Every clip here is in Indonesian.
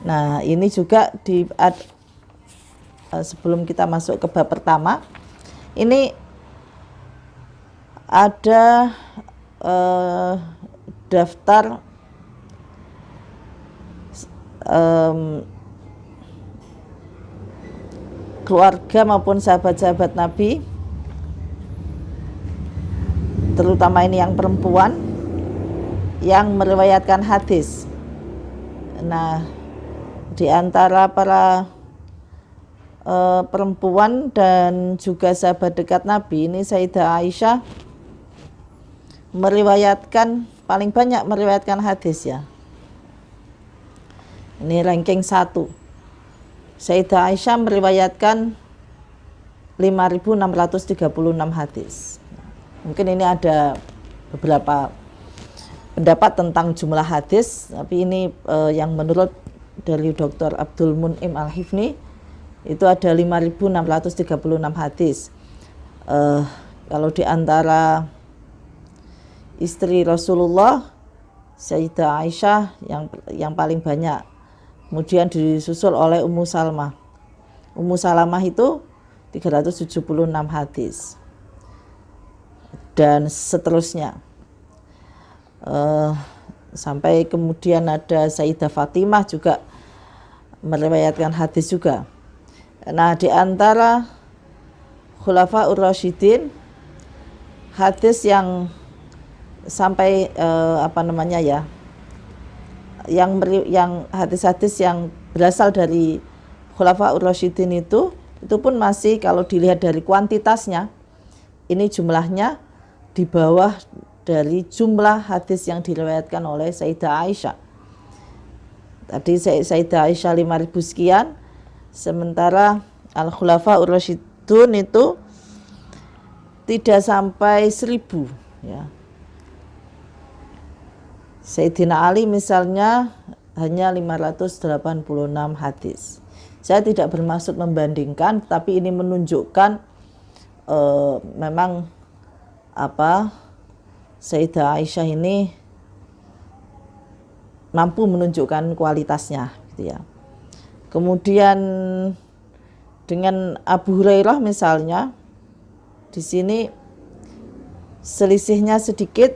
Nah, ini juga sebelum kita masuk ke bab pertama, ini ada daftar keluarga maupun sahabat-sahabat Nabi, terutama ini yang perempuan yang meriwayatkan hadis. Nah, di antara para perempuan dan juga sahabat dekat Nabi ini, Sayyidah Aisyah paling banyak meriwayatkan hadis ya. Ini ranking 1. Sayyidah Aisyah meriwayatkan 5.636 hadis. Mungkin ini ada beberapa pendapat tentang jumlah hadis, tapi ini yang menurut dari Dr. Abdul Mun'im Al-Hifni itu ada 5.636 hadis. Kalau di antara istri Rasulullah, Sayyidah Aisyah yang paling banyak, kemudian disusul oleh Ummu Salamah. Ummu Salamah itu 376 hadis, dan seterusnya. Sampai kemudian ada Sayyidah Fatimah juga meriwayatkan hadis juga. Nah, di antara Khulafaur Rasyidin, hadis yang sampai yang hadis-hadis yang berasal dari Khulafaur Rasyidin itu pun masih, kalau dilihat dari kuantitasnya, ini jumlahnya di bawah dari jumlah hadis yang diriwayatkan oleh Sayyidah Aisyah. Tadi Sayyidah Aisyah 5.000 sekian, sementara Al-Khulafaur Rasyidun itu tidak sampai 1.000 ya. Sayyidina Ali misalnya hanya 586 hadis. Saya tidak bermaksud membandingkan, tapi ini menunjukkan memang Sayyidah Aisyah ini mampu menunjukkan kualitasnya gitu ya. Kemudian dengan Abu Hurairah misalnya, di sini selisihnya sedikit.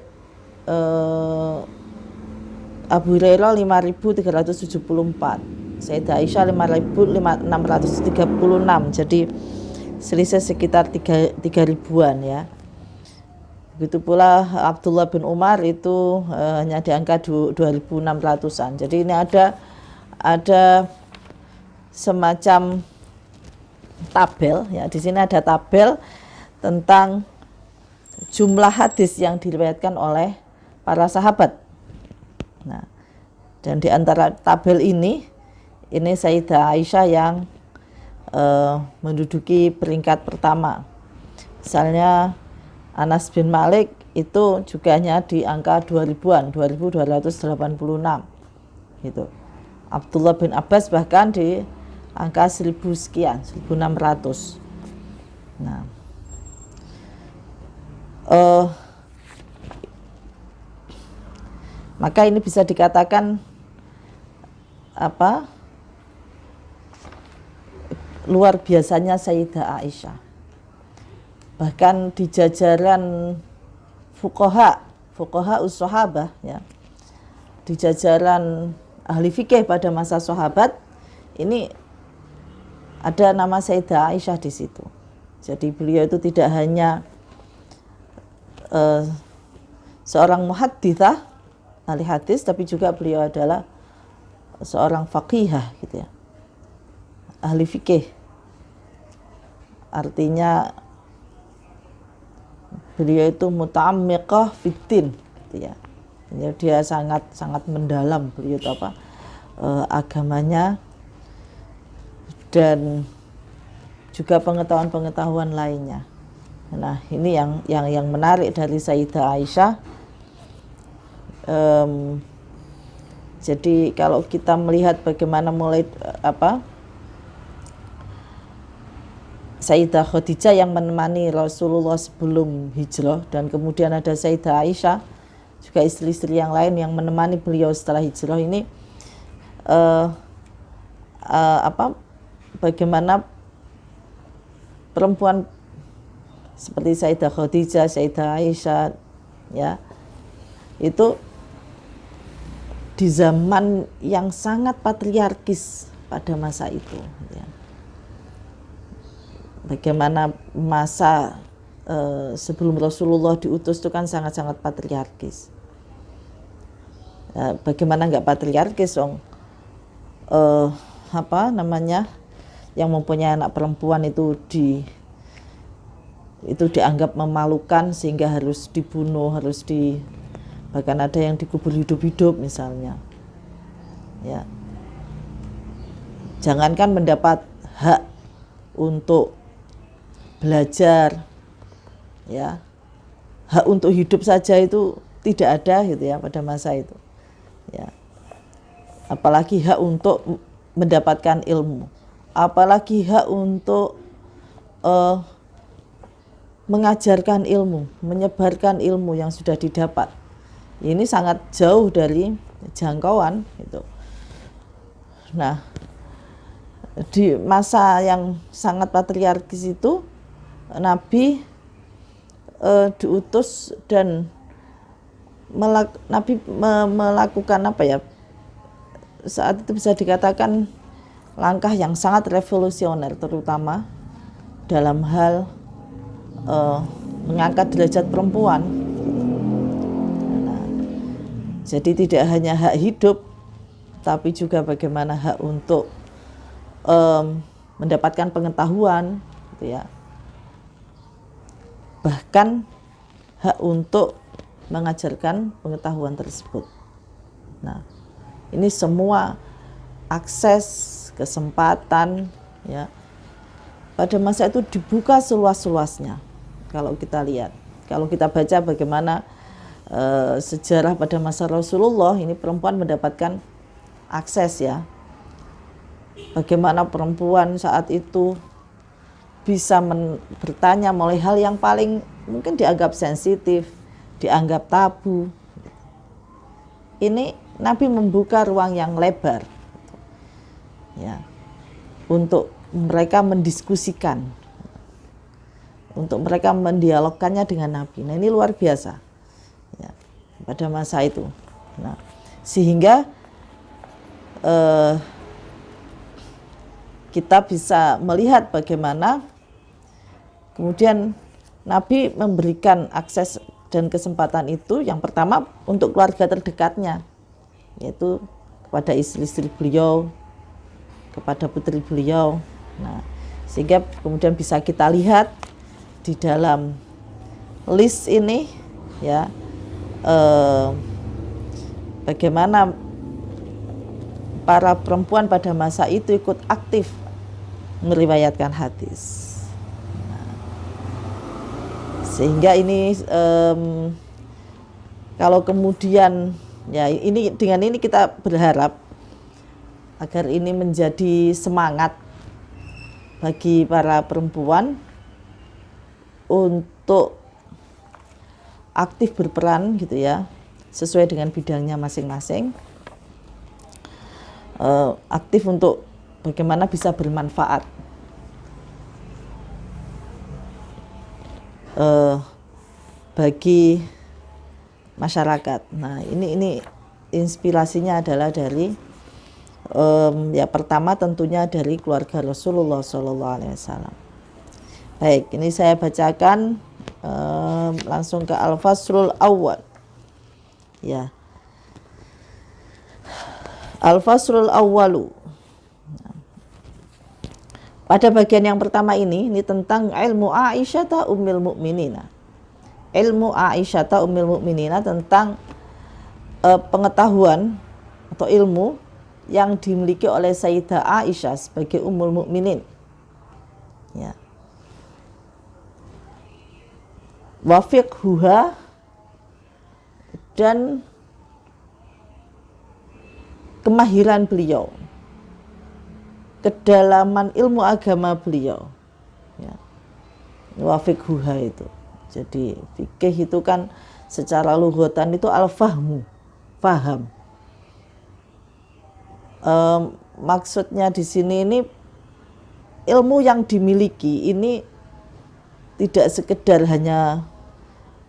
Abu Hurairah 5.374, Sayyidah Aisyah 5.636, jadi selisih sekitar 3.000-an ya. Begitu pula Abdullah bin Umar itu hanya di angka 2.600-an. Jadi ini ada semacam tabel ya. Di sini ada tabel tentang jumlah hadis yang diriwayatkan oleh para sahabat. Nah, dan di antara tabel ini Sayyidah Aisyah yang menduduki peringkat pertama. Misalnya Anas bin Malik itu juga hanya di angka 2.000-an, 2.286 gitu. Abdullah bin Abbas bahkan di angka 1.000 sekian, 1.600. Nah, maka ini bisa dikatakan luar biasanya Sayyidah Aisyah. Bahkan di jajaran fuqaha us-sahabah ya, di jajaran ahli fikih pada masa sahabat, ini ada nama Sayyidah Aisyah di situ. Jadi beliau itu tidak hanya seorang muhadditsah, ahli hadis, tapi juga beliau adalah seorang faqihah gitu ya, ahli fikih. Artinya beliau itu muta'ammiqah fiddin gitu ya. Jadi dia sangat mendalam beliau itu agamanya, dan juga pengetahuan-pengetahuan lainnya. Nah, ini yang menarik dari Sayyidah Aisyah. Jadi kalau kita melihat bagaimana mulai Sayyidah Khadijah yang menemani Rasulullah sebelum hijrah, dan kemudian ada Sayyidah Aisyah juga istri-istri yang lain yang menemani beliau setelah hijrah, ini bagaimana perempuan seperti Sayyidah Khadijah, Sayyidah Aisyah, ya, itu di zaman yang sangat patriarkis pada masa itu, ya. Bagaimana masa sebelum Rasulullah diutus itu kan sangat-sangat patriarkis. Bagaimana nggak patriarkis dong? Yang mempunyai anak perempuan itu dianggap memalukan sehingga harus dibunuh, bahkan ada yang dikubur hidup-hidup misalnya. Ya. Jangankan mendapat hak untuk belajar, ya, hak untuk hidup saja itu tidak ada gitu ya pada masa itu, ya. Apalagi hak untuk mendapatkan ilmu, apalagi hak untuk mengajarkan ilmu, menyebarkan ilmu yang sudah didapat. Ini sangat jauh dari jangkauan itu. Nah, di masa yang sangat patriarkis itu Nabi diutus dan Nabi melakukan saat itu bisa dikatakan langkah yang sangat revolusioner, terutama dalam hal mengangkat derajat perempuan. Nah, jadi tidak hanya hak hidup, tapi juga bagaimana hak untuk mendapatkan pengetahuan, gitu ya. Bahkan hak untuk mengajarkan pengetahuan tersebut. Nah, ini semua akses, kesempatan, ya, pada masa itu dibuka seluas-luasnya. Kalau kita lihat, kalau kita baca bagaimana sejarah pada masa Rasulullah, ini perempuan mendapatkan akses, ya. Bagaimana perempuan saat itu bisa bertanya mulai hal yang paling mungkin dianggap sensitif, dianggap tabu. Ini Nabi membuka ruang yang lebar, ya, untuk mereka mendiskusikan, untuk mereka mendialogkannya dengan Nabi. Nah, ini luar biasa, ya, pada masa itu. Nah, sehingga kita bisa melihat bagaimana kemudian Nabi memberikan akses dan kesempatan itu yang pertama untuk keluarga terdekatnya, yaitu kepada istri-istri beliau, kepada putri beliau. Nah, sehingga kemudian bisa kita lihat di dalam list ini, ya, bagaimana para perempuan pada masa itu ikut aktif meriwayatkan hadis. Sehingga ini kalau kemudian, ya, ini dengan ini kita berharap agar ini menjadi semangat bagi para perempuan untuk aktif berperan, gitu ya, sesuai dengan bidangnya masing-masing, aktif untuk bagaimana bisa bermanfaat bagi masyarakat. Nah, ini inspirasinya adalah dari ya, pertama tentunya dari keluarga Rasulullah SAW. Baik, ini saya bacakan langsung ke Al-Fasrul Awwal, ya. Al-Fasrul Awwalu. Pada bagian yang pertama ini tentang ilmu Aisyah ummul mukminina. Ilmu Aisyah ummul mukminina tentang pengetahuan atau ilmu yang dimiliki oleh Sayyidah Aisyah sebagai ummul mukminin, ya. Wa fiqhuha, dan kemahiran beliau, kedalaman ilmu agama beliau, ya. Wa fiqhuha itu. Jadi fikih itu kan secara lughatan itu al-fahmu, paham. maksudnya di sini ini ilmu yang dimiliki ini tidak sekedar hanya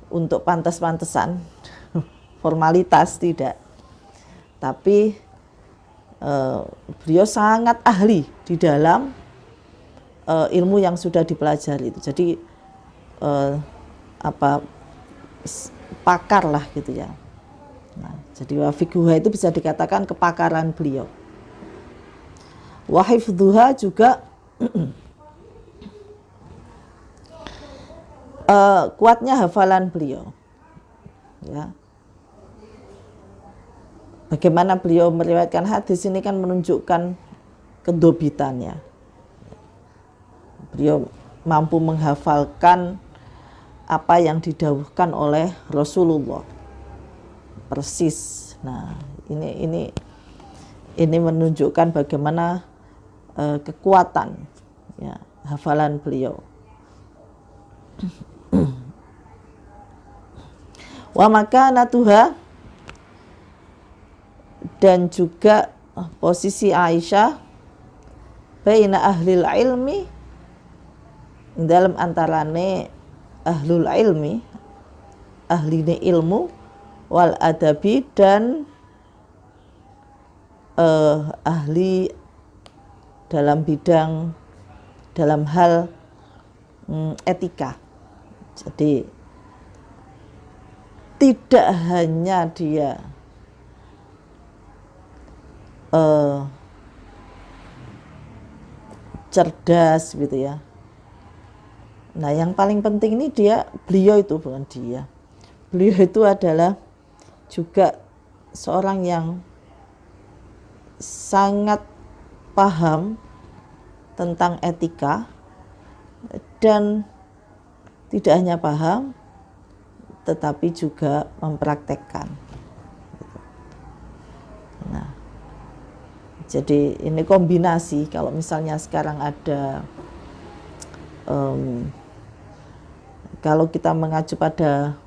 untuk pantas-pantesan, formalitas, tidak. Tapi beliau sangat ahli di dalam ilmu yang sudah dipelajari itu. Jadi pakar lah gitu ya. Nah, jadi wa fiqhuha itu bisa dikatakan kepakaran beliau. Wa hifdzuha juga kuatnya hafalan beliau. Ya. Bagaimana beliau meriwayatkan hadis ini kan menunjukkan kedobitannya. Beliau mampu menghafalkan apa yang didhawuhkan oleh Rasulullah persis. Nah, ini menunjukkan bagaimana kekuatan ya, hafalan beliau. Wa makanatuha, dan juga posisi Aisyah baina ahlil ilmi, dalam antarane ahlul ilmi, ahline ilmu, wal adabi, dan ahli dalam bidang, dalam hal etika. Jadi tidak hanya dia cerdas gitu ya. Nah, yang paling penting ini beliau itu bukan dia. Beliau itu adalah juga seorang yang sangat paham tentang etika, dan tidak hanya paham tetapi juga mempraktekkan. Nah, jadi ini kombinasi. Kalau misalnya sekarang ada kalau kita mengacu pada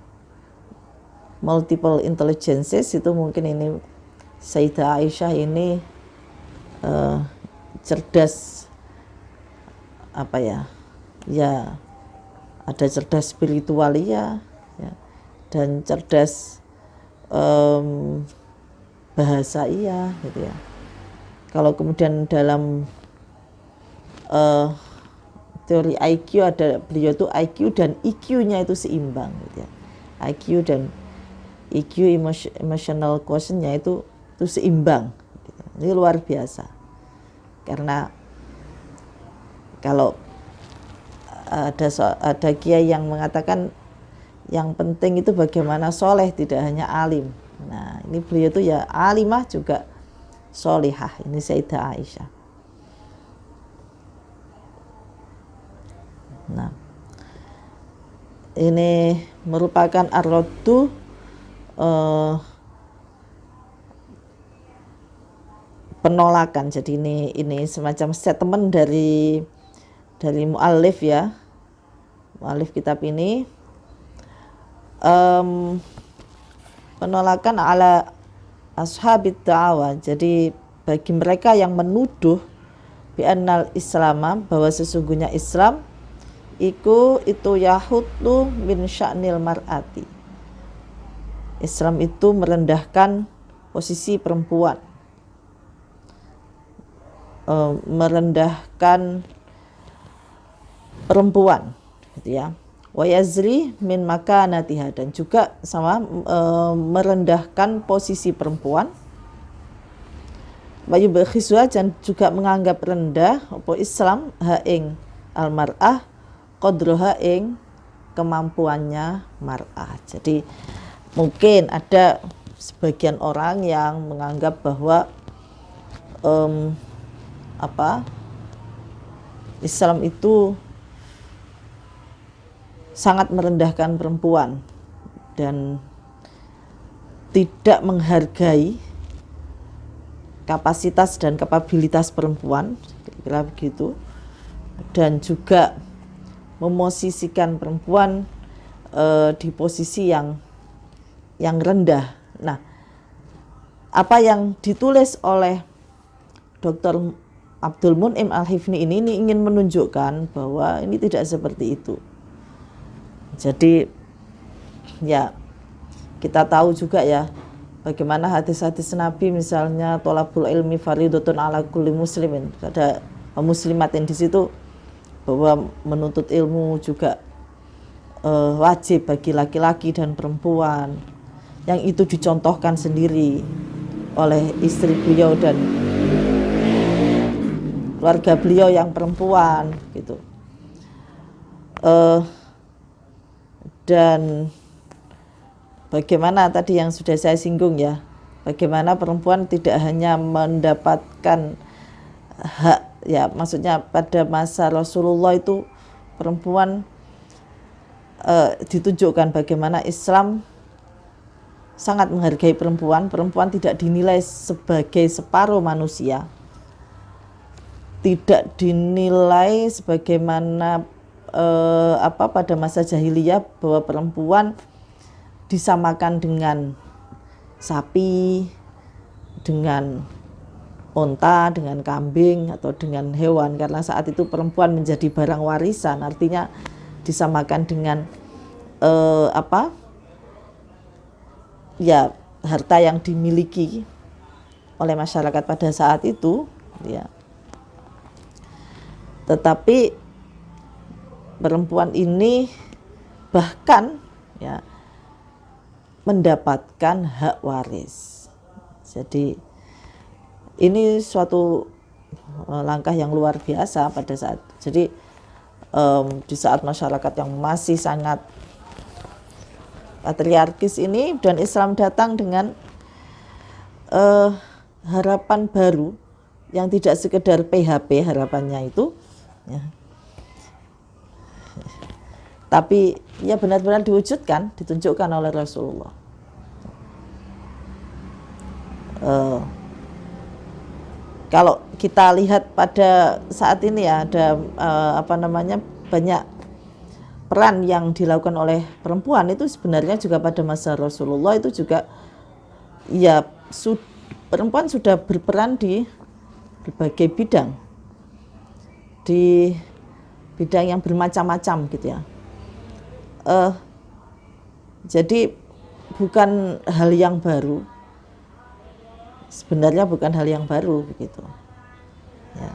multiple intelligences, itu mungkin ini Sayyidah Aisyah ini cerdas, apa ya, ada cerdas spiritual ya, dan cerdas bahasa iya gitu ya. Kalau kemudian dalam teori IQ ada, beliau itu IQ dan EQ-nya itu seimbang gitu ya. IQ dan EQ, emotional quotient-nya itu seimbang gitu. Ini luar biasa. Karena kalau ada kiai yang mengatakan yang penting itu bagaimana soleh, tidak hanya alim. Nah, ini beliau itu ya alimah juga solihah. Ini Sayyidah Aisyah. Nah, ini merupakan ar-raddu, penolakan. Jadi ini semacam statement dari muallif ya, muallif kitab ini, penolakan ala ashabid da'wah. Jadi bagi mereka yang menuduh bi annal islama, bahwa sesungguhnya Islam itu yahuddu min sya'nil mar'ati. Islam itu merendahkan posisi perempuan, merendahkan perempuan gitu ya. Wa yazri min makanatiha, dan juga sama merendahkan posisi perempuan. Wa yubkhisuha, dan juga menganggap rendah apa Islam ha ing al mar'ah qadruha ing kemampuannya mar'ah. Jadi mungkin ada sebagian orang yang menganggap bahwa Islam itu sangat merendahkan perempuan dan tidak menghargai kapasitas dan kapabilitas perempuan, kira-kira begitu, dan juga memosisikan perempuan di posisi yang rendah. Nah, apa yang ditulis oleh Dr. Abdul Mun'im Al-Hifni ini ingin menunjukkan bahwa ini tidak seperti itu. Jadi ya kita tahu juga ya bagaimana hadis-hadis Nabi, misalnya tolabul ilmi faridotun ala kulli muslimin, ada muslimatin di situ, bahwa menuntut ilmu juga wajib bagi laki-laki dan perempuan, yang itu dicontohkan sendiri oleh istri beliau dan keluarga beliau yang perempuan gitu. Dan bagaimana tadi yang sudah saya singgung ya, bagaimana perempuan tidak hanya mendapatkan hak ya, maksudnya pada masa Rasulullah itu perempuan ditunjukkan bagaimana Islam sangat menghargai perempuan. Perempuan tidak dinilai sebagai separuh manusia, tidak dinilai sebagaimana pada masa jahiliyah bahwa perempuan disamakan dengan sapi, dengan unta, dengan kambing atau dengan hewan, karena saat itu perempuan menjadi barang warisan, artinya disamakan dengan ya harta yang dimiliki oleh masyarakat pada saat itu ya. Tetapi perempuan ini bahkan ya mendapatkan hak waris. Jadi ini suatu langkah yang luar biasa pada saat. Jadi di saat masyarakat yang masih sangat patriarkis ini, dan Islam datang dengan harapan baru yang tidak sekedar PHP harapannya itu ya, tapi ya benar-benar diwujudkan, ditunjukkan oleh Rasulullah. Kalau kita lihat pada saat ini ya, ada banyak peran yang dilakukan oleh perempuan itu sebenarnya juga pada masa Rasulullah itu juga ya perempuan sudah berperan di berbagai bidang, di bidang yang bermacam-macam gitu ya. Jadi bukan hal yang baru, sebenarnya bukan hal yang baru begitu ya.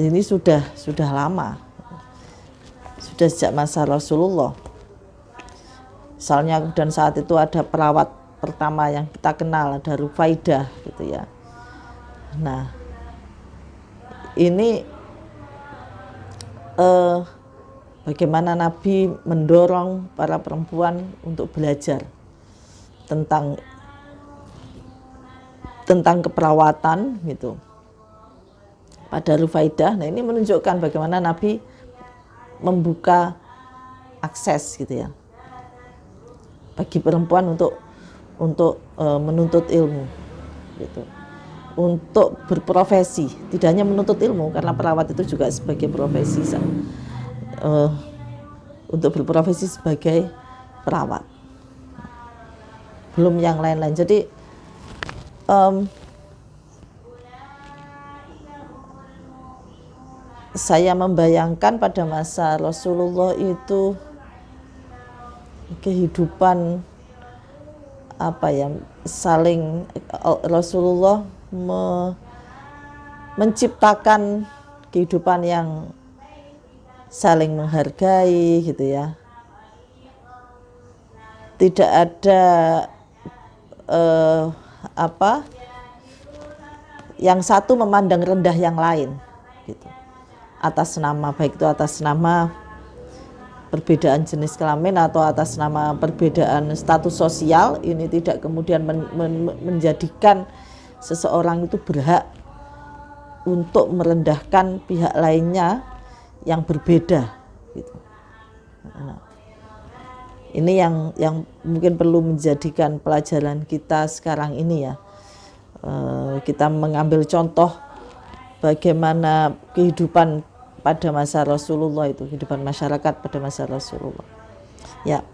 Ini sudah lama, sudah sejak masa Rasulullah. Misalnya dan saat itu ada perawat pertama yang kita kenal, ada Rufaidah gitu ya. Nah ini bagaimana Nabi mendorong para perempuan untuk belajar tentang keperawatan gitu pada Rufaidah. Nah ini menunjukkan bagaimana Nabi membuka akses gitu ya bagi perempuan untuk menuntut ilmu gitu, untuk berprofesi, tidak hanya menuntut ilmu, karena perawat itu juga sebagai profesi, untuk berprofesi sebagai perawat, belum yang lain-lain. Jadi saya membayangkan pada masa Rasulullah itu kehidupan saling, Rasulullah menciptakan kehidupan yang saling menghargai gitu ya. Tidak ada yang satu memandang rendah yang lain gitu, atas nama, baik itu atas nama perbedaan jenis kelamin atau atas nama perbedaan status sosial. Ini tidak kemudian menjadikan seseorang itu berhak untuk merendahkan pihak lainnya yang berbeda gitu. Nah, ini yang mungkin perlu menjadikan pelajaran kita sekarang ini ya. Kita mengambil contoh bagaimana kehidupan pada masa Rasulullah itu, kehidupan masyarakat pada masa Rasulullah. Ya,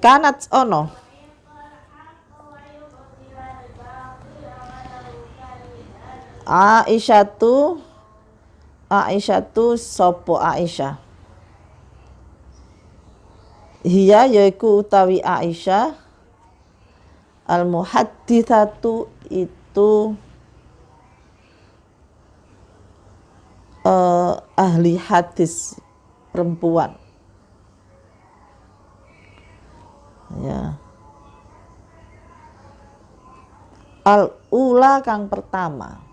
kanat ono Aisyatu sopo Aisyah. Hiya yaiku utawi Aisyah al muhadditsatu itu ahli hadis perempuan. Ya. Al-ula kang pertama.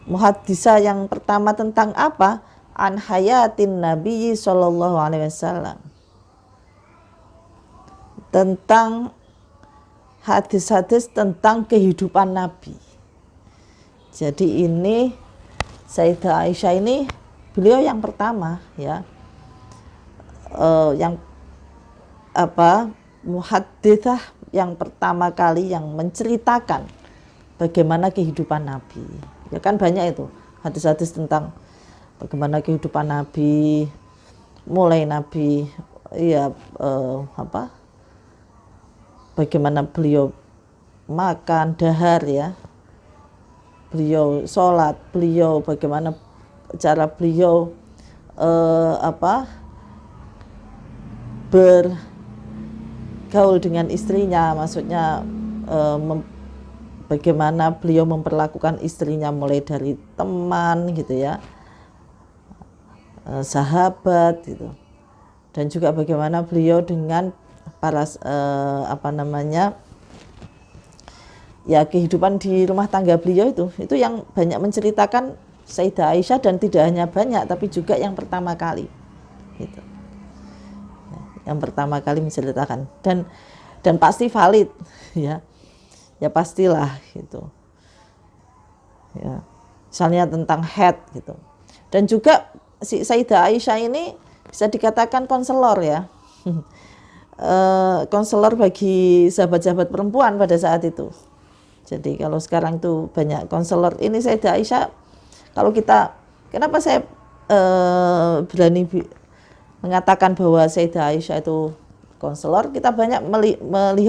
Muhaddisah yang pertama tentang apa? An hayatin Nabi sallallahu alaihi wasallam. Tentang hadis-hadis tentang kehidupan Nabi. Jadi ini Sayyidah Aisyah ini beliau yang pertama ya. Yang muhadditsah yang pertama kali yang menceritakan bagaimana kehidupan Nabi. Ya kan banyak itu hadis-hadis tentang bagaimana kehidupan Nabi, mulai Nabi ya bagaimana beliau makan dahar ya, beliau sholat, beliau bagaimana cara beliau bergaul dengan istrinya, maksudnya bagaimana beliau memperlakukan istrinya mulai dari teman gitu ya, sahabat gitu, dan juga bagaimana beliau dengan para ya kehidupan di rumah tangga beliau itu yang banyak menceritakan Sayyidah Aisyah, dan tidak hanya banyak tapi juga yang pertama kali gitu. Yang pertama kali menceritakan dan pasti valid ya pastilah gitu ya, misalnya tentang head gitu. Dan juga si Sayyidah Aisyah ini bisa dikatakan konselor ya, konselor bagi sahabat-sahabat perempuan pada saat itu. Jadi kalau sekarang tuh banyak konselor, ini Sayyidah Aisyah, kalau kita, kenapa saya berani mengatakan bahwa Sayyidah Aisyah itu konselor, kita banyak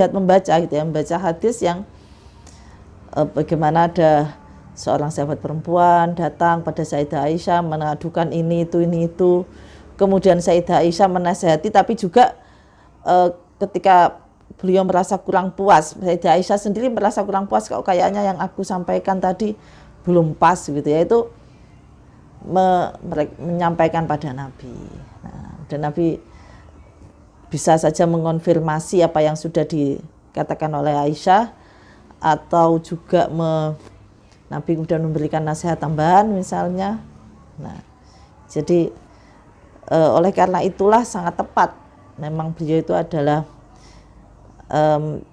membaca gitu ya, membaca hadis yang bagaimana ada seorang sahabat perempuan datang pada Sayyidah Aisyah mengadukan ini itu, kemudian Sayyidah Aisyah menasihati, tapi juga ketika beliau merasa kurang puas, Sayyidah Aisyah sendiri merasa kurang puas, kok kayaknya yang aku sampaikan tadi belum pas gitu ya, itu menyampaikan pada Nabi. Nah, dan Nabi bisa saja mengonfirmasi apa yang sudah dikatakan oleh Aisyah, atau juga Nabi kemudian memberikan nasihat tambahan misalnya. Nah, jadi oleh karena itulah sangat tepat memang beliau itu adalah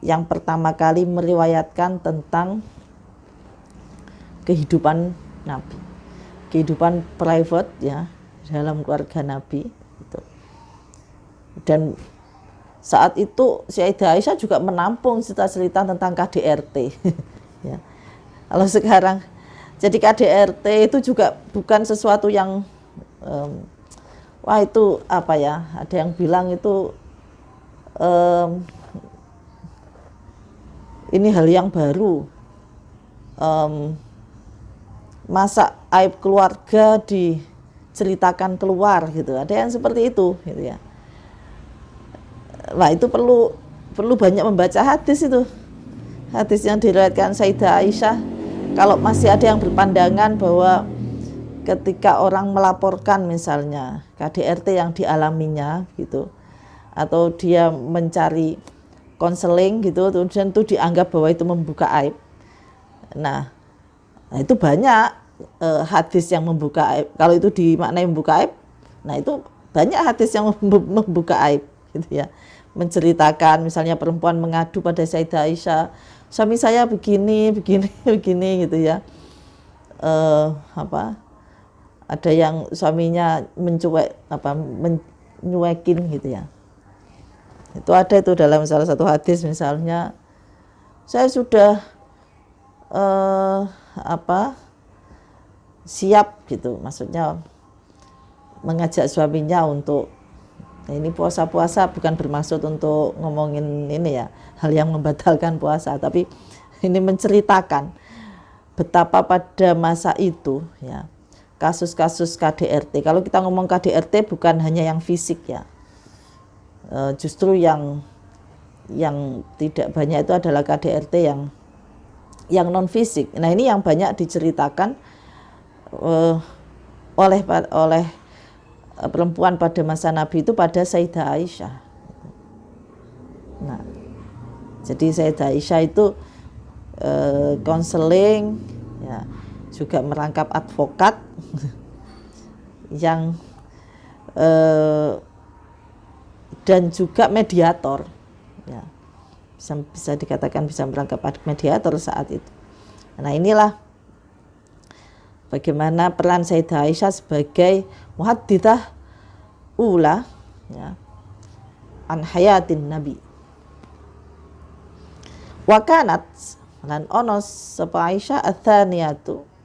yang pertama kali meriwayatkan tentang kehidupan Nabi, kehidupan private ya dalam keluarga Nabi gitu. Dan saat itu Sayyidah Aisyah juga menampung cerita-cerita tentang KDRT ya. Kalau sekarang jadi KDRT itu juga bukan sesuatu yang wah itu apa ya, ada yang bilang itu ini hal yang baru, masa aib keluarga diceritakan keluar gitu, ada yang seperti itu gitu ya. Wah itu perlu banyak membaca hadis itu, hadis yang diriwayatkan Sayyidah Aisyah. Kalau masih ada yang berpandangan bahwa ketika orang melaporkan misalnya KDRT yang dialaminya gitu, atau dia mencari konseling gitu, dan itu dianggap bahwa itu membuka aib. Nah itu banyak hadis yang membuka aib. Kalau itu dimaknai membuka aib, nah itu banyak hadis yang membuka aib gitu ya, menceritakan misalnya perempuan mengadu pada Sayyidah Aisyah, suami saya begini gitu ya, ada yang suaminya menyuekin gitu ya. Itu ada itu dalam salah satu hadis, misalnya saya sudah siap gitu, maksudnya mengajak suaminya untuk ini puasa-puasa, bukan bermaksud untuk ngomongin ini ya hal yang membatalkan puasa, tapi ini menceritakan betapa pada masa itu ya kasus-kasus KDRT. Kalau kita ngomong KDRT bukan hanya yang fisik ya, justru yang tidak banyak itu adalah KDRT yang non fisik. Nah ini yang banyak diceritakan oleh perempuan pada masa Nabi itu pada Sayyidah Aisyah. Nah, jadi Sayyidah Aisyah itu konseling, ya, juga merangkap advokat yang dan juga mediator, ya, bisa dikatakan bisa merangkap mediator saat itu. Nah inilah bagaimana peran Sayyidah Aisyah sebagai muhadditsah ula, ya, an hayatin Nabi. Wa kanat lan ono sapa Aisyah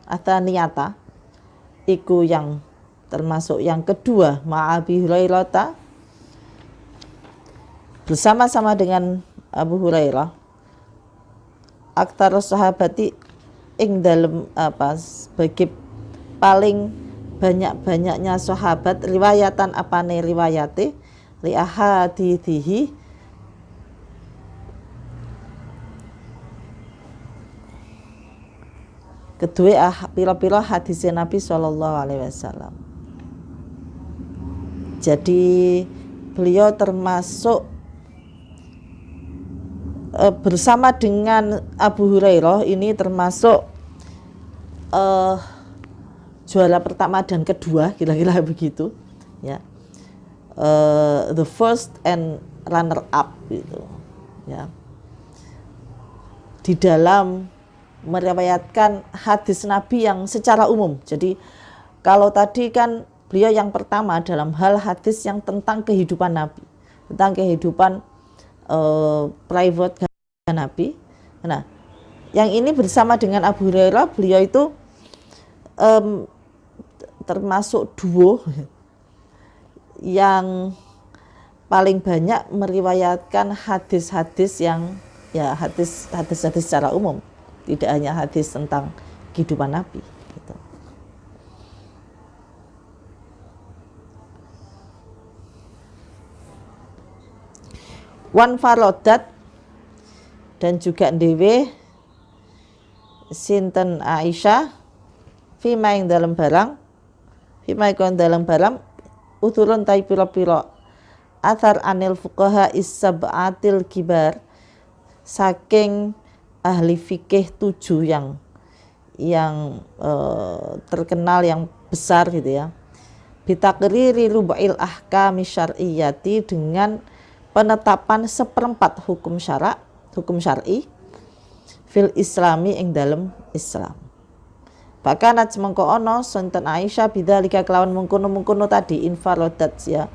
athaniyata iku yang termasuk yang kedua ma'abi Hurairah bersama-sama dengan Abu Hurairah aktar sahabati ing dalem sebagai paling banyak-banyaknya sahabat riwayatan apane riwayate li ahadithihi kedua pira-pira hadis Nabi Shallallahu Alaihi Wasallam. Jadi beliau termasuk bersama dengan Abu Hurairah ini termasuk juara pertama dan kedua, kira-kira begitu ya, the first and runner up gitu ya, di dalam meriwayatkan hadis Nabi yang secara umum. Jadi kalau tadi kan beliau yang pertama dalam hal hadis yang tentang kehidupan Nabi, tentang kehidupan private Nabi. Nah, yang ini bersama dengan Abu Hurairah, beliau itu termasuk duo yang paling banyak meriwayatkan hadis-hadis yang ya hadis-hadis secara umum, tidak hanya hadis tentang kehidupan Nabi gitu. Wan farodat dan juga ndewe sinten Aisyah fima ing dalam barang uturun tai pira-pira athar anil fuqaha is-sab'atil kibar saking ahli fikih 7 yang terkenal, yang besar gitu ya. Bitakriri rubail ahkami syar'iyyati, dengan penetapan seperempat hukum syar'i fil islami ing dalam Islam. Bahkan mengko ono sonten Aisyah bidzalika kelawan mengkono-mengkono tadi infaradat ya,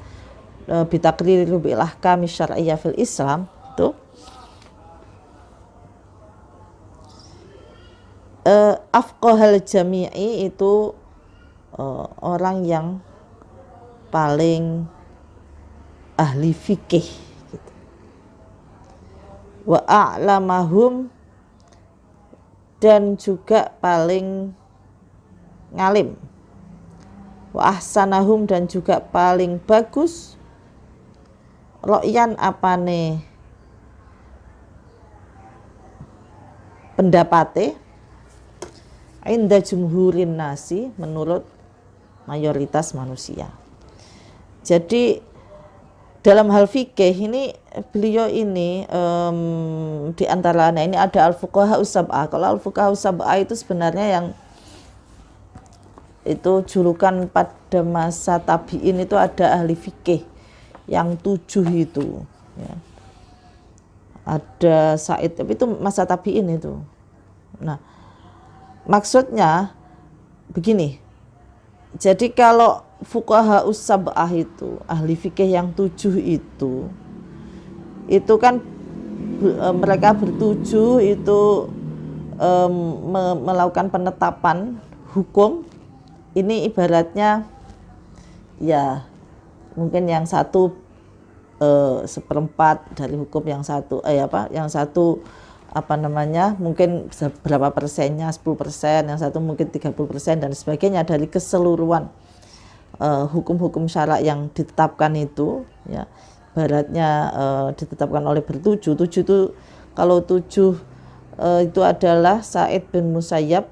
bitakriri rubail ahkami syar'iyyah fil Islam tuh. Afqahal jami'i itu orang yang paling ahli fikih gitu. Wa a'lamahum, dan juga paling ngalim. Wa ahsanahum, dan juga paling bagus ro'yan apane pendapate inda jumhurin nasi, menurut mayoritas manusia. Jadi dalam hal fikih ini beliau ini di antaranya ini ada al-fuqaha us-sab'ah. Kalau al-fuqaha us-sab'ah itu sebenarnya yang itu julukan pada masa tabi'in, itu ada ahli fikih yang 7 itu ya. Ada Sa'id, tapi itu masa tabi'in itu. Nah, maksudnya begini, jadi kalau fuqaha us-sab'ah itu ahli fikih yang 7 itu kan mereka bertujuh itu melakukan penetapan hukum. Ini ibaratnya ya mungkin yang satu seperempat dari hukum yang satu yang satu mungkin berapa persennya, 10%, yang satu mungkin 30% dan sebagainya dari keseluruhan hukum-hukum syara yang ditetapkan itu, ya. Baratnya ditetapkan oleh bertujuh. Tujuh itu, kalau tujuh itu adalah Sa'id bin Musayyab,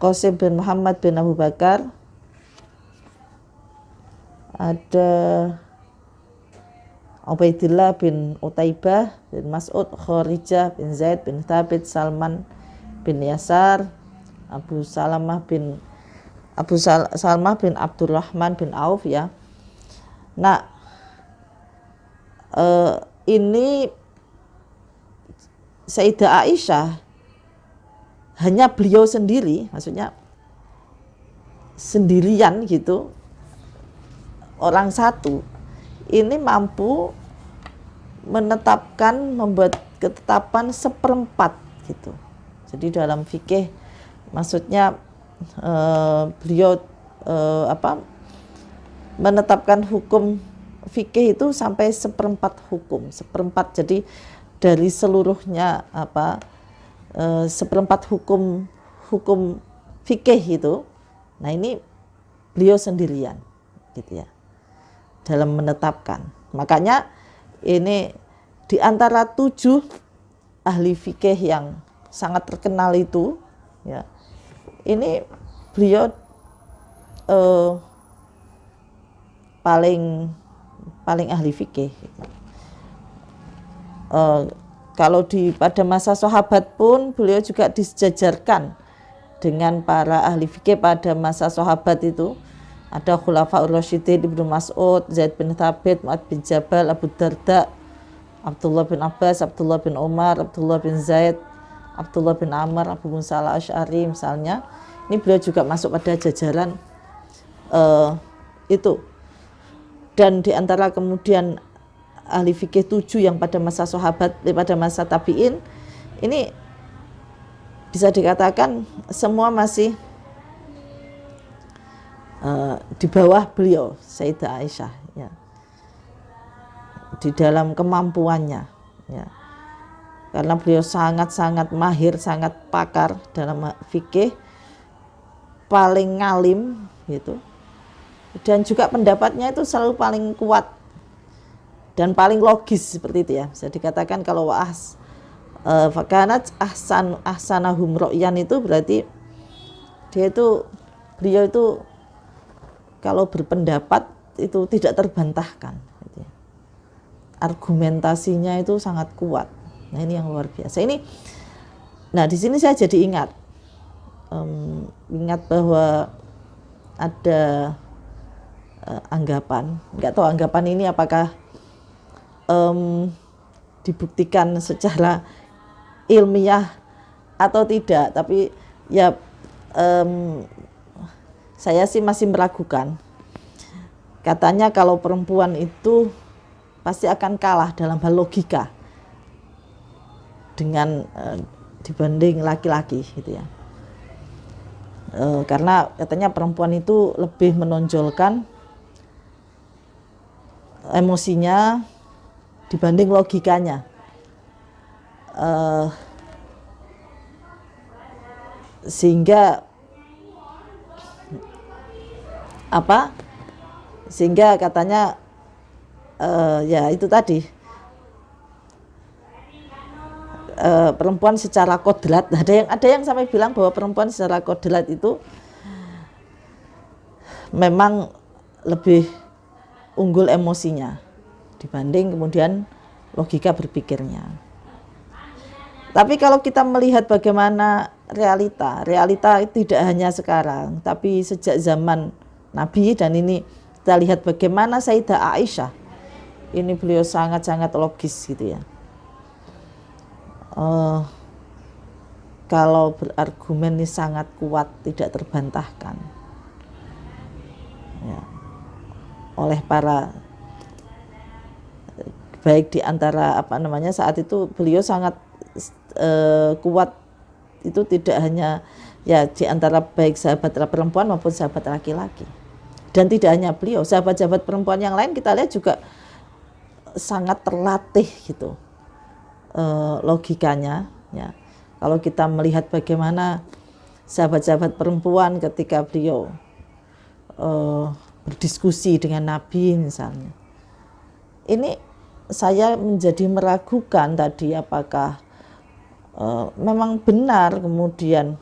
Qasim bin Muhammad bin Abu Bakar, ada Ubaidillah bin Utaibah bin Mas'ud, Kharijah bin Zaid bin Thabit, Salman bin Yasar, Abu Salamah bin Abdurrahman bin Auf, ya. Nah, ini Sayyidah Aisyah hanya beliau sendiri, maksudnya sendirian gitu, orang satu ini mampu menetapkan, membuat ketetapan seperempat gitu. Jadi dalam fikih, maksudnya beliau menetapkan hukum fikih itu sampai seperempat hukum, seperempat. Jadi dari seluruhnya seperempat hukum fikih itu, nah ini beliau sendirian gitu, ya, dalam menetapkan. Makanya ini di antara 7 ahli fikih yang sangat terkenal itu, ya, ini beliau paling ahli fikih. Kalau pada masa sahabat pun beliau juga disejajarkan dengan para ahli fikih pada masa sahabat itu. Ada Khulafaur Rasyidin, Ibnu Mas'ud, Zaid bin Thabit, Mu'ad bin Jabal, Abu Darda, Abdullah bin Abbas, Abdullah bin Umar, Abdullah bin Zaid, Abdullah bin Amr, Abu Musa al-Asy'ari misalnya. Ini beliau juga masuk pada jajaran itu. Dan di antara kemudian ahli fikih 7 yang pada masa sahabat, pada masa tabi'in, ini bisa dikatakan semua masih di bawah beliau, Sayyidah Aisyah, ya, di dalam kemampuannya, ya. Karena beliau sangat-sangat mahir, sangat pakar dalam fikih, paling ngalim gitu, dan juga pendapatnya itu selalu paling kuat dan paling logis, seperti itu, ya. Bisa dikatakan kalau fakanat ahsanahum ru'yan itu berarti beliau itu kalau berpendapat itu tidak terbantahkan gitu, ya. Argumentasinya itu sangat kuat. Nah, ini yang luar biasa. Nah, di sini saya jadi ingat bahwa ada anggapan, nggak tahu anggapan ini apakah dibuktikan secara ilmiah atau tidak, tapi ya saya sih masih meragukan. Katanya kalau perempuan itu pasti akan kalah dalam hal logika dengan dibanding laki-laki gitu, ya. Karena katanya perempuan itu lebih menonjolkan emosinya dibanding logikanya. Sehingga katanya ya itu tadi, perempuan secara kodrat, ada yang sampai bilang bahwa perempuan secara kodrat itu memang lebih unggul emosinya dibanding kemudian logika berpikirnya. Tapi kalau kita melihat bagaimana realita tidak hanya sekarang, tapi sejak zaman Nabi, dan ini kita lihat bagaimana Sayyidah Aisyah, ini beliau sangat-sangat logis gitu, ya. Kalau berargumen ini sangat kuat, tidak terbantahkan, ya, oleh para, baik di antara saat itu beliau sangat kuat itu, tidak hanya ya di antara baik sahabat perempuan maupun sahabat laki-laki. Dan tidak hanya beliau, sahabat-sahabat perempuan yang lain kita lihat juga sangat terlatih gitu logikanya ya. Kalau kita melihat bagaimana sahabat-sahabat perempuan ketika beliau berdiskusi dengan Nabi misalnya, ini saya menjadi meragukan tadi apakah memang benar kemudian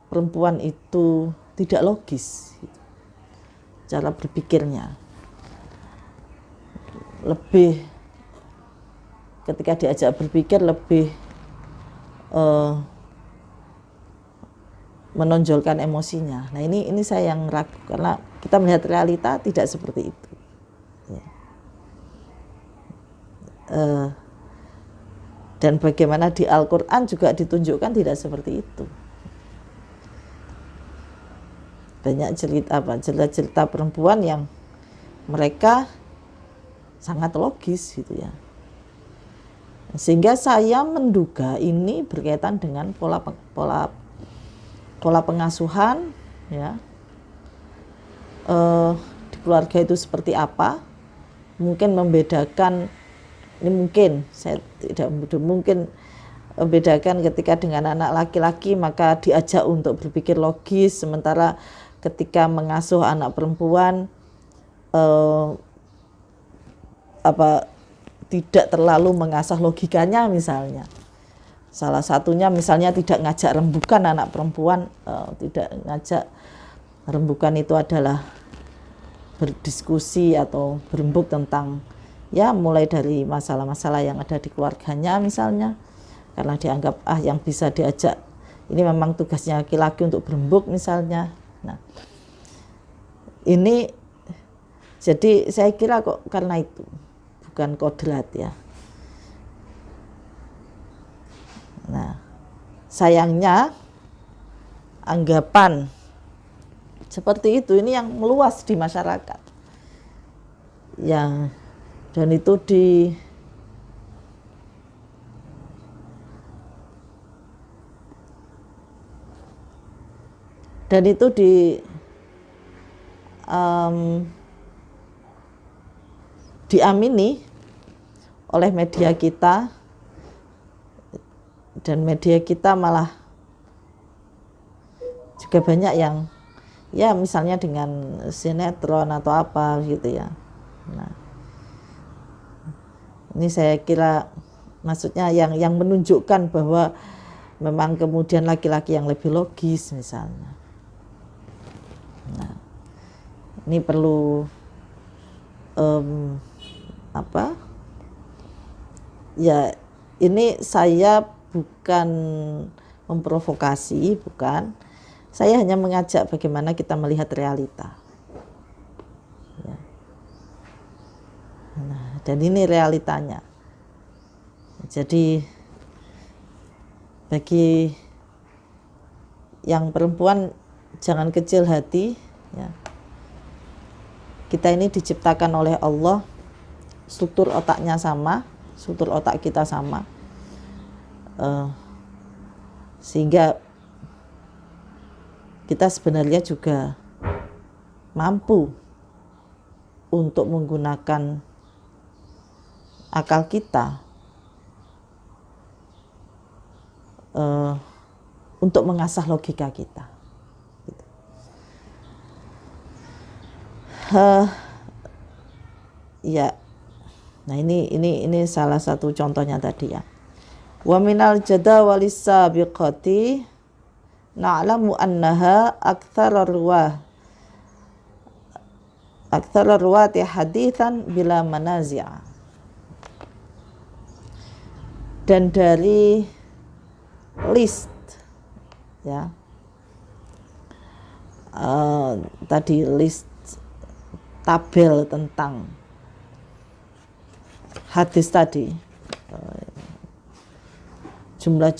perempuan itu tidak logis gitu, cara berpikirnya. Lebih ketika diajak berpikir lebih menonjolkan emosinya. Nah ini saya yang ragu karena kita melihat realita tidak seperti itu. Ya. Dan bagaimana di Al-Quran juga ditunjukkan tidak seperti itu. Banyak cerita perempuan yang mereka sangat logis gitu ya. Sehingga saya menduga ini berkaitan dengan pola pengasuhan ya. Di keluarga itu seperti apa? Mungkin membedakan, ini mungkin saya tidak mungkin membedakan ketika dengan anak laki-laki maka diajak untuk berpikir logis, sementara ketika mengasuh anak perempuan tidak terlalu mengasah logikanya misalnya. Salah satunya misalnya tidak ngajak rembukan anak perempuan, tidak ngajak rembukan itu adalah berdiskusi atau berembuk tentang ya mulai dari masalah-masalah yang ada di keluarganya misalnya, karena dianggap yang bisa diajak ini memang tugasnya laki-laki untuk berembuk misalnya. Nah ini jadi saya kira kok karena itu bukan kodrat ya. Nah sayangnya anggapan seperti itu ini yang meluas di masyarakat yang dan itu diamini oleh media kita, dan media kita malah juga banyak yang ya misalnya dengan sinetron atau apa gitu ya. Nah ini saya kira maksudnya yang menunjukkan bahwa memang kemudian laki-laki yang lebih logis misalnya. Nah ini perlu ya ini saya bukan memprovokasi, bukan. Saya hanya mengajak bagaimana kita melihat realita. Ya. Nah, dan ini realitanya. Jadi bagi yang perempuan jangan kecil hati. Ya. Kita ini diciptakan oleh Allah, struktur otaknya sama, struktur otak kita sama, sehingga kita sebenarnya juga mampu untuk menggunakan akal kita untuk mengasah logika kita. Ya, nah ini salah satu contohnya tadi ya. Wa minal jadawalis sabiqati na'lamu annaha aktsara ruwati haditsan bila manazi'a. Dan dari list ya tadi list tabel tentang hadis tadi, jumlah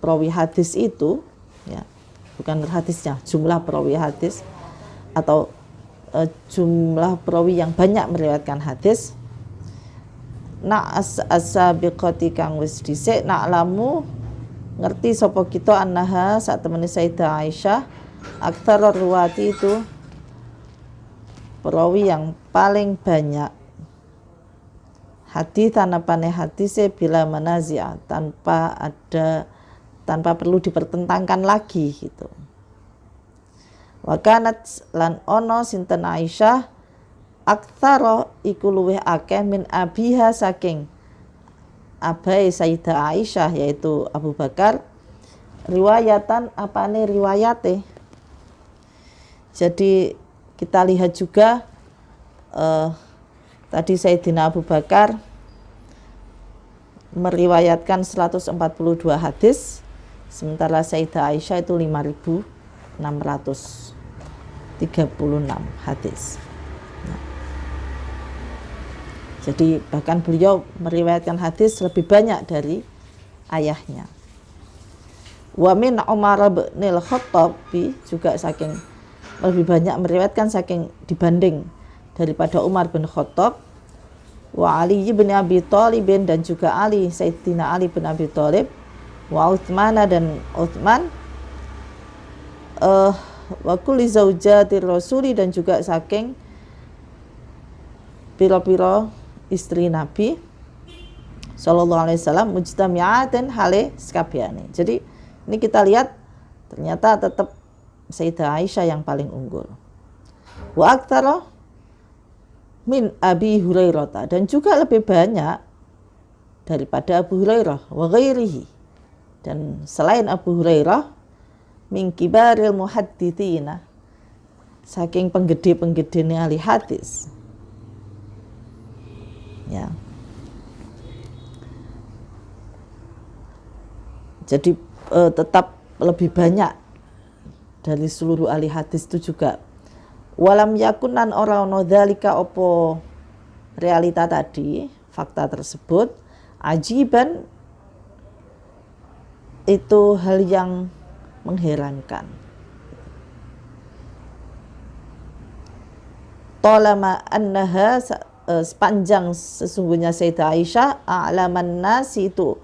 perawi hadis itu ya, bukan hadisnya, jumlah perawi hadis atau jumlah perawi yang banyak meriwayatkan hadis. As-sabiqati kang wis dhisik na'lamu ngerti sapa kita annaha sak temene Sayyidah Aisyah aktsara ruwati itu perawi yang paling banyak hadis tanapane hadise bila manazia, tanpa perlu dipertentangkan lagi gitu. Wa kanat lan ono sinten Aisyah aktsara iku luwih akeh min abiha saking abai Sayyidah Aisyah yaitu Abu Bakar riwayatan apane riwayate. Jadi kita lihat juga tadi Sayyidina Abu Bakar meriwayatkan 142 hadis, sementara Sayyidah Aisyah itu 5.636 hadis. Nah, jadi bahkan beliau meriwayatkan hadis lebih banyak dari ayahnya. Wa min Umar bin Khattab juga saking lebih banyak meriwayatkan saking dibanding daripada Umar bin Khattab. Wa Ali bin Abi Thalib dan juga Ali Sayyidina Ali bin Abi Thalib. Wa Utsman dan Utsman. Wa kulli zaujatir rasuli dan juga saking pira-pira istri Nabi sallallahu alaihi wasallam mujtami'atin hale sekabehane. Jadi ini kita lihat ternyata tetap Sayyidah Aisyah yang paling unggul. Wa aktsara min Abi Hurairah dan juga lebih banyak daripada Abu Hurairah wa ghairihi, dan selain Abu Hurairah min kibaril muhadditsina, saking penggede-penggede ahli hadis. Ya. Jadi tetap lebih banyak dari seluruh ahli hadis itu juga. Walam yakunan ora ono dzalika opo realita tadi, fakta tersebut ajiban itu hal yang mengherankan. Tolama annaha sepanjang sesungguhnya Sayyidah Aisyah a'laman nasi itu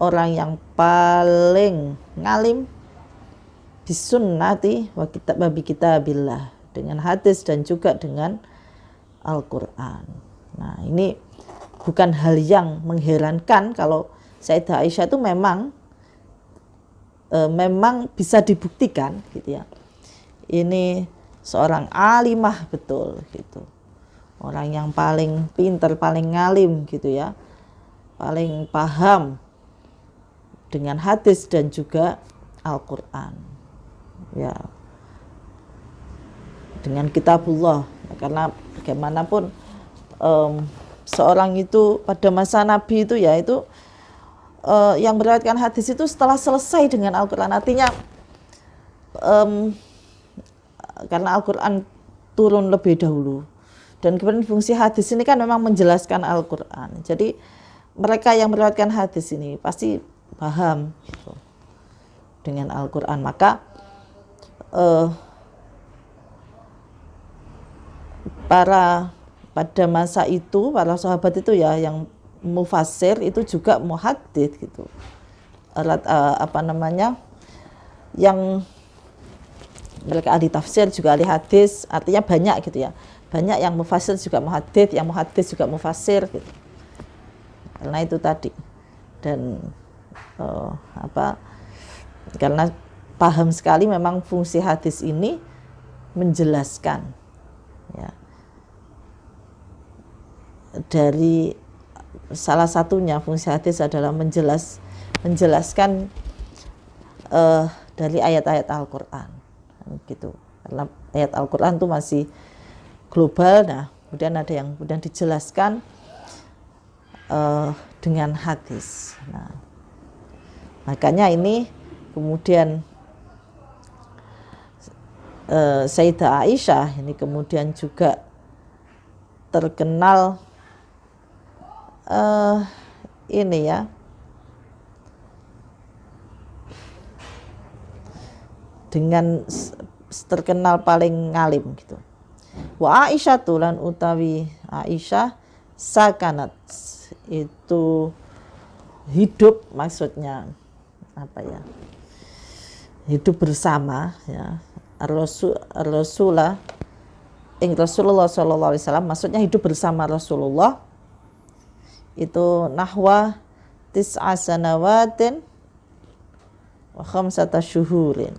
orang yang paling ngalim bisunnati wa kitabillah, dengan hadis dan juga dengan Al-Qur'an. Nah, ini bukan hal yang mengherankan kalau Sayyidah Aisyah itu memang bisa dibuktikan gitu ya. Ini seorang alimah betul gitu. Orang yang paling pintar, paling ngalim gitu ya. Paling paham dengan hadis dan juga Al-Qur'an. Ya. Dengan kitabullah. Karena bagaimanapun seorang itu pada masa Nabi itu ya itu yang meriwayatkan hadis itu setelah selesai dengan Al-Qur'an. Artinya karena Al-Qur'an turun lebih dahulu. Dan kemudian fungsi hadis ini kan memang menjelaskan Al-Qur'an. Jadi mereka yang meriwayatkan hadis ini pasti paham gitu, dengan Al-Qur'an. Maka pada masa itu para sahabat itu ya yang mufassir itu juga muhaddits gitu. Yang mereka ahli tafsir juga ahli hadis, artinya banyak gitu ya. Banyak yang mufassir juga muhaddits, yang muhaddits juga mufassir gitu. Karena itu tadi. Dan karena paham sekali memang fungsi hadis ini menjelaskan ya. Dari salah satunya fungsi hadis adalah menjelaskan dari ayat-ayat Al-Qur'an gitu. Karena ayat Al-Qur'an itu masih global, nah kemudian ada yang kemudian dijelaskan dengan hadis. Nah, makanya ini kemudian Sayyidah Aisyah ini kemudian juga terkenal ini ya dengan terkenal paling ngalim gitu. Wa Aisyah tulan utawi Aisyah sakanat itu hidup, maksudnya apa ya, hidup bersama ya Rasulullah Rasulullah sallallahu alaihi wasallam, maksudnya hidup bersama Rasulullah itu nahwa tis'a sanawatin wa khamsata syuhurin,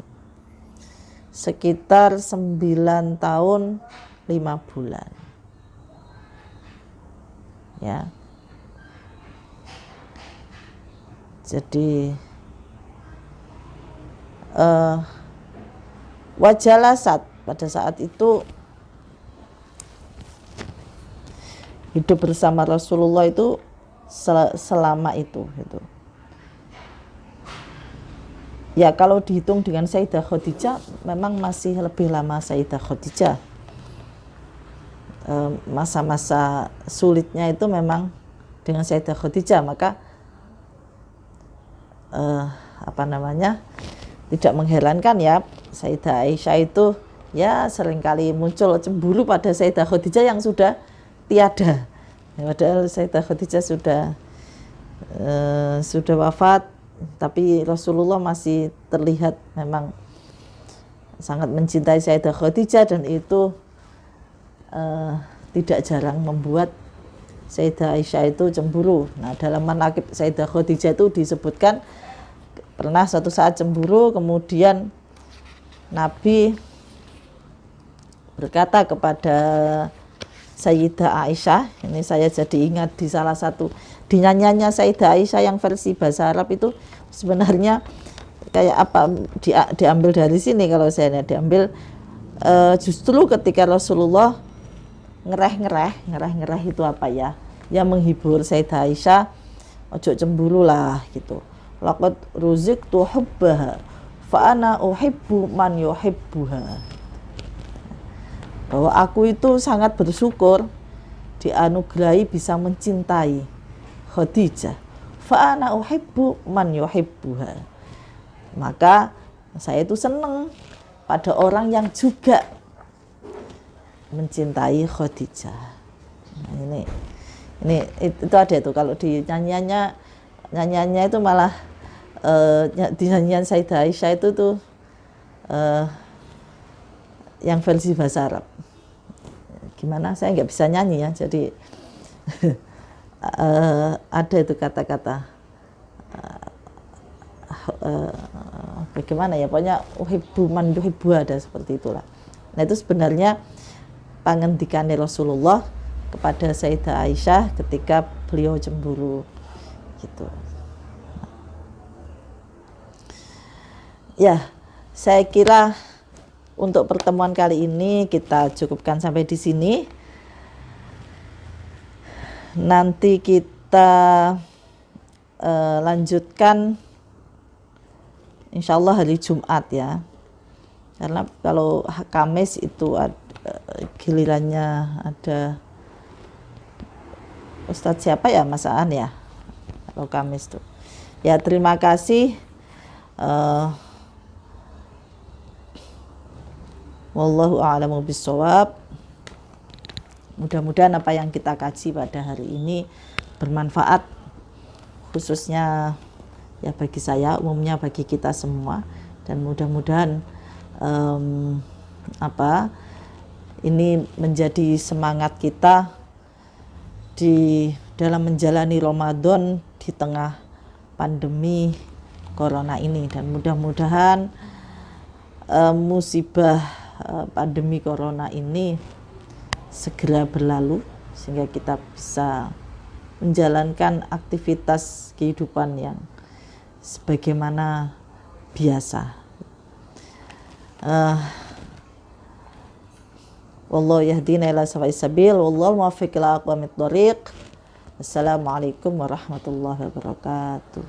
sekitar 9 tahun 5 bulan ya. Jadi wajalasat, pada saat itu hidup bersama Rasulullah itu selama itu gitu. Ya kalau dihitung dengan Sayyidah Khadijah memang masih lebih lama Sayyidah Khadijah. Masa-masa sulitnya itu memang dengan Sayyidah Khadijah, maka tidak mengherankan ya Sayyidah Aisyah itu ya seringkali muncul cemburu pada Sayyidah Khadijah yang sudah tiada. Padahal Sayyidah Khadijah sudah wafat, tapi Rasulullah masih terlihat memang sangat mencintai Sayyidah Khadijah, dan itu tidak jarang membuat Sayyidah Aisyah itu cemburu. Nah, dalam manaqib Sayyidah Khadijah itu disebutkan pernah suatu saat cemburu, kemudian Nabi berkata kepada Sayyidah Aisyah, ini saya jadi ingat di salah satu di nyanyiannya Sayyidah Aisyah yang versi bahasa Arab itu sebenarnya kayak apa, diambil dari sini, kalau saya diambil justru ketika Rasulullah ngereh itu apa ya, menghibur Sayyidah Aisyah, ojo cemburu lah gitu. Laqad ruziqtu hubbaha fa ana uhibbu man yuhibbuha. Bahwa aku itu sangat bersyukur dianugerahi bisa mencintai Khadijah. Fa ana uhibbu man yuhibbuha. Maka saya itu senang pada orang yang juga mencintai Khadijah. Nah, ini itu ada itu kalau di nyanyiannya itu malah di nyanyian Sayyidah Aisyah itu tuh yang versi bahasa Arab. Gimana, saya nggak bisa nyanyi ya, jadi ada itu kata-kata bagaimana ya, pokoknya uhibbu man yuhibbu, ada seperti itulah. Nah, itu sebenarnya pangendikane Rasulullah kepada Sayyidah Aisyah ketika beliau cemburu gitu. Ya, saya kira untuk pertemuan kali ini kita cukupkan sampai di sini. Nanti kita lanjutkan insya Allah hari Jumat ya. Karena kalau Kamis itu gilirannya ada Ustadz siapa ya, Mas Aan ya, kalau Kamis tuh. Ya, terima kasih. Wallahu a'lamu bishawab. Mudah-mudahan apa yang kita kaji pada hari ini bermanfaat, khususnya ya bagi saya, umumnya bagi kita semua, dan mudah-mudahan ini menjadi semangat kita di dalam menjalani Ramadan di tengah pandemi corona ini, dan mudah-mudahan musibah pandemi corona ini segera berlalu sehingga kita bisa menjalankan aktivitas kehidupan yang sebagaimana biasa. Wallahu yahdina ila sawa'is sabil, wallahu muwaffiq ila aqwamit thoriq. Assalamualaikum warahmatullahi wabarakatuh.